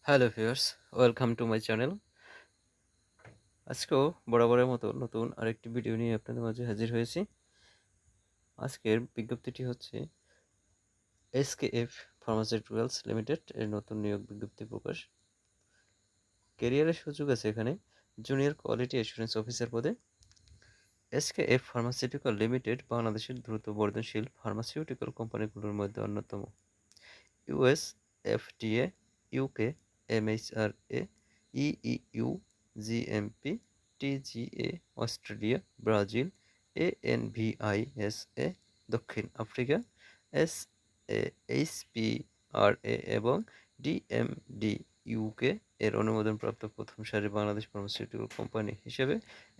Hello viewers, welcome to my channel. আজকেও বরাবরের মতো নতুন আরেকটি ভিডিও নিয়ে আপনাদের মাঝে হাজির হয়েছি। আজকের বিজ্ঞপ্তিটি হচ্ছে এসকেএফ ফার্মাসিউটিক্যালস লিমিটেড এর নতুন নিয়োগ বিজ্ঞপ্তি প্রকাশ। ক্যারিয়ারের সুযোগ আছে এখানে জুনিয়র কোয়ালিটি অ্যাসুরেন্স অফিসার পদে। এসকেএফ ফার্মাসিউটিক্যাল লিমিটেড বাংলাদেশের দ্রুত বর্ধনশীল ফার্মাসিউটিক্যাল কোম্পানিগুলোর মধ্যে অন্যতম। US, FDA, UK, MHRA, EU, GMP, TGA, Australia, Brazil, ANVISA, দক্ষিণ আফ্রিকা, এইচপিআরএ এবং ডিএমডি ইউকে এর অনুমোদনপ্রাপ্ত প্রথম সারির বাংলাদেশ ফার্মাসিউটিক্যাল কোম্পানি হিসেবে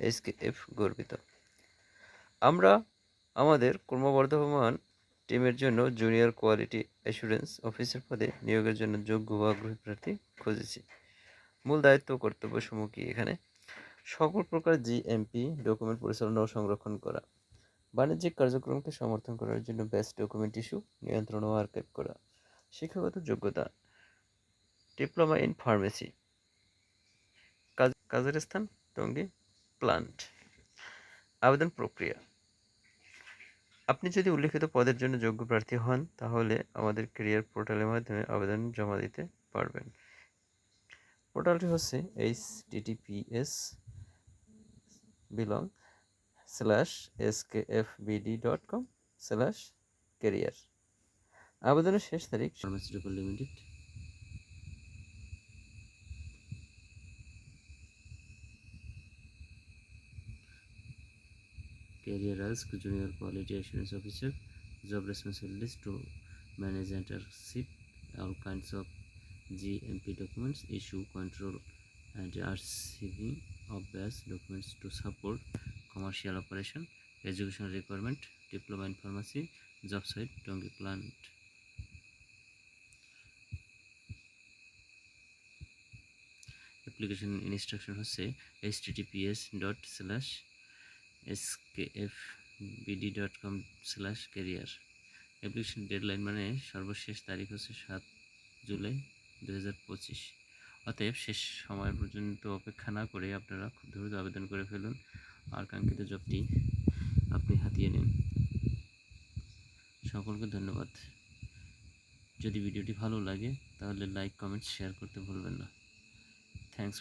এসকেএফ গর্বিত। আমরা আমাদের ক্রমবর্ধমান টিমের জন্য জুনিয়র কোয়ালিটি অ্যাসুরেন্স অফিসার পদে নিয়োগের জন্য যোগ্য ও আগ্রহী প্রার্থী খুঁজেছি। মূল দায়িত্ব ও কর্তব্যসমূহ কি এখানে? সকল প্রকার জিএমপি ডকুমেন্ট পরিচালনা ও সংরক্ষণ করা, বাণিজ্যিক কার্যক্রমকে সমর্থন করার জন্য বেস্ট ডকুমেন্ট ইস্যু, নিয়ন্ত্রণ ও আর্কাইভ করা। শিক্ষাগত যোগ্যতা: ডিপ্লোমা ইন ফার্মেসি। কাজের স্থান টঙ্গী প্লান্ট। আবেদন প্রক্রিয়া: আপনি যদি উল্লিখিত পদের জন্য যোগ্য প্রার্থী হন তাহলে আমাদের ক্যারিয়ার পোর্টালের মাধ্যমে আবেদন জমা দিতে পারবেন। পোর্টালটি হচ্ছে https://skfbd.com/career। আবেদনের শেষ তারিখ pharmaceutical limited. Career as Junior Quality Assurance Officer. Job responsibilities to manage and receive all kinds of GMP documents, issue, control, and receiving of batch documents to support commercial operation. Education requirement: diploma in pharmacy. Job site: Tongi plant. Application instruction হচ্ছে https://skfbd.com/career। Application deadline মানে সর্বশেষ তারিখ হচ্ছে 7 জুলাই 2025। অতএব শেষ সময় পর্যন্ত অপেক্ষা না করে আপনারা খুব দ্রুত আবেদন করে ফেলুন আর কাঙ্ক্ষিত জবটি আপনি হাতিয়ে নিন। সকলকে ধন্যবাদ। যদি ভিডিওটি ভালো লাগে তাহলে লাইক, কমেন্ট, শেয়ার করতে ভুলবেন না। থ্যাংকস।